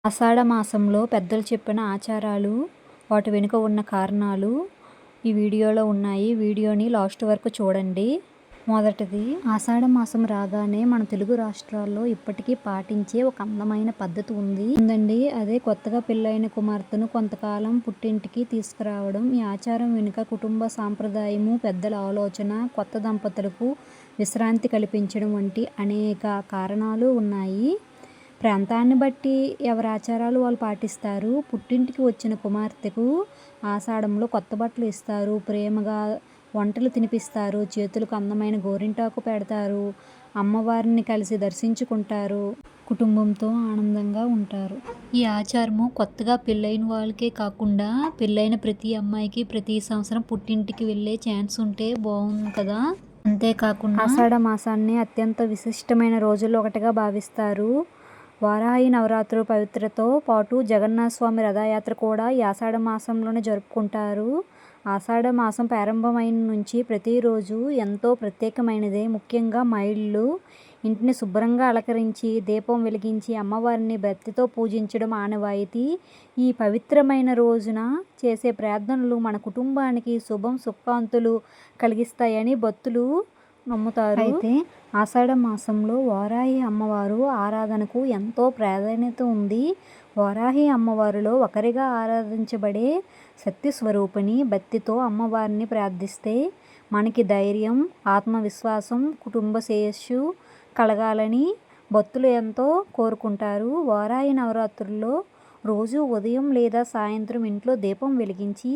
ఆషాఢ మాసంలో పెద్దలు చెప్పిన ఆచారాలు, వాటి వెనుక ఉన్న కారణాలు ఈ వీడియోలో ఉన్నాయి. వీడియోని లాస్ట్ వరకు చూడండి. మొదటిది, ఆషాఢ మాసం రాగానే మన తెలుగు రాష్ట్రాల్లో ఇప్పటికీ పాటించే ఒక అందమైన పద్ధతి ఉందండి. అదే కొత్తగా పెళ్ళైన కుమార్తెను కొంతకాలం పుట్టింటికి తీసుకురావడం. ఈ ఆచారం వెనుక కుటుంబ సాంప్రదాయము, పెద్దల ఆలోచన, కొత్త దంపతులకు విశ్రాంతి కల్పించడం వంటి అనేక కారణాలు ఉన్నాయి. ప్రాంతాన్ని బట్టి ఎవరి ఆచారాలు వాళ్ళు పాటిస్తారు. పుట్టింటికి వచ్చిన కుమార్తెకు ఆషాఢంలో కొత్త బట్టలు ఇస్తారు, ప్రేమగా వంటలు తినిపిస్తారు, చేతులకు అందమైన గోరింటాకు పెడతారు, అమ్మవారిని కలిసి దర్శించుకుంటారు, కుటుంబంతో ఆనందంగా ఉంటారు. ఈ ఆచారము కొత్తగా పెళ్ళైన వాళ్ళకే కాకుండా పెళ్ళైన ప్రతి అమ్మాయికి ప్రతి సంవత్సరం పుట్టింటికి వెళ్ళే ఛాన్స్ ఉంటే బాగుంది కదా. అంతేకాకుండా ఆషాఢ మాసాన్ని అత్యంత విశిష్టమైన రోజుల్లో ఒకటిగా భావిస్తారు. వారాహి నవరాత్రుల పవిత్రతో పాటు జగన్నాథ స్వామి రథయాత్ర కూడా ఈ ఆషాఢ మాసంలోనే జరుపుకుంటారు. ఆషాఢ మాసం ప్రారంభమైన నుంచి ప్రతిరోజు ఎంతో ప్రత్యేకమైనదే. ముఖ్యంగా మహిళలు ఇంటిని శుభ్రంగా అలంకరించి దీపం వెలిగించి అమ్మవారిని భక్తితో పూజించడం ఆనవాయితీ. ఈ పవిత్రమైన రోజున చేసే ప్రార్థనలు మన కుటుంబానికి శుభం సుఖాంతులు కలిగిస్తాయని భక్తులు నమ్ముతారు. అయితే ఆషాఢ మాసంలో వారాహి అమ్మవారు ఆరాధనకు ఎంతో ప్రాధాన్యత ఉంది. వారాహి అమ్మవారిలో ఒకరిగా ఆరాధించబడే శక్తి స్వరూపిణి. భక్తితో అమ్మవారిని ప్రార్థిస్తే మనకి ధైర్యం, ఆత్మవిశ్వాసం, కుటుంబ శ్రేయస్సు కలగాలని భక్తులు ఎంతో కోరుకుంటారు. వారాహి నవరాత్రుల్లో రోజు ఉదయం లేదా సాయంత్రం ఇంట్లో దీపం వెలిగించి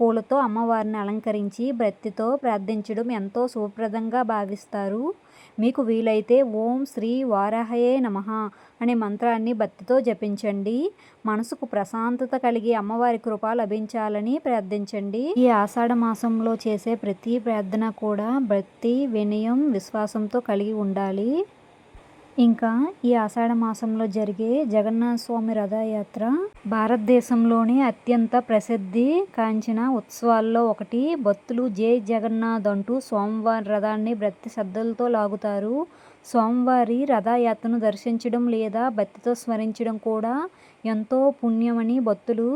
పూలతో అమ్మవారిని అలంకరించి భక్తితో ప్రార్థించడం ఎంతో శుభప్రదంగా భావిస్తారు. మీకు వీలైతే ఓం శ్రీ వారాహయే నమః అనే మంత్రాన్ని భక్తితో జపించండి. మనసుకు ప్రశాంతత కలిగి అమ్మవారి కృప లభించాలని ప్రార్థించండి. ఈ ఆషాఢ మాసంలో చేసే ప్రతి ప్రార్థన కూడా భక్తి, వినయం, విశ్వాసంతో కలిగి ఉండాలి. ఇంకా ఈ ఆషాఢ మాసంలో జరిగే జగన్నాథ స్వామి రథయాత్ర భారతదేశంలోని అత్యంత ప్రసిద్ధి కాంచిన ఉత్సవాల్లో ఒకటి. భక్తులు జై జగన్నాథ్ అంటూ స్వామివారి రథాన్ని భక్తి శ్రద్ధలతో లాగుతారు. స్వామివారి రథయాత్రను దర్శించడం లేదా భక్తితో స్మరించడం కూడా ఎంతో పుణ్యమని భక్తులు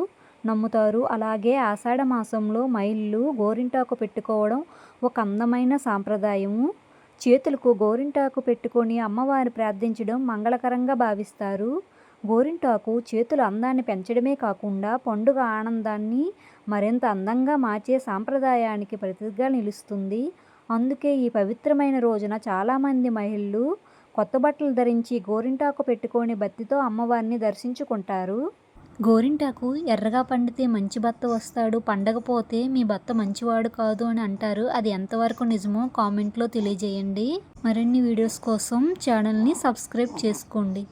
నమ్ముతారు. అలాగే ఆషాఢ మాసంలో మహిళలు గోరింటాకు పెట్టుకోవడం ఒక అందమైన సాంప్రదాయము. చేతులకు గోరింటాకు పెట్టుకొని అమ్మవారిని ప్రార్థించడం మంగళకరంగా భావిస్తారు. గోరింటాకు చేతుల అందాన్ని పెంచడమే కాకుండా పండుగ ఆనందాన్ని మరింత అందంగా మార్చే సాంప్రదాయానికి ప్రతీకగా నిలుస్తుంది. అందుకే ఈ పవిత్రమైన రోజున చాలామంది మహిళలు కొత్త బట్టలు ధరించి గోరింటాకు పెట్టుకొని భక్తితో అమ్మవారిని దర్శించుకుంటారు. గోరింటాకు ఎర్రగా పండితే మంచి భర్త వస్తాడు, పండకపోతే మీ భర్త మంచివాడు కాదు అని అంటారు. అది ఎంతవరకు నిజమో కామెంట్లో తెలియజేయండి. మరిన్ని వీడియోస్ కోసం ఛానల్ని సబ్స్క్రైబ్ చేసుకోండి.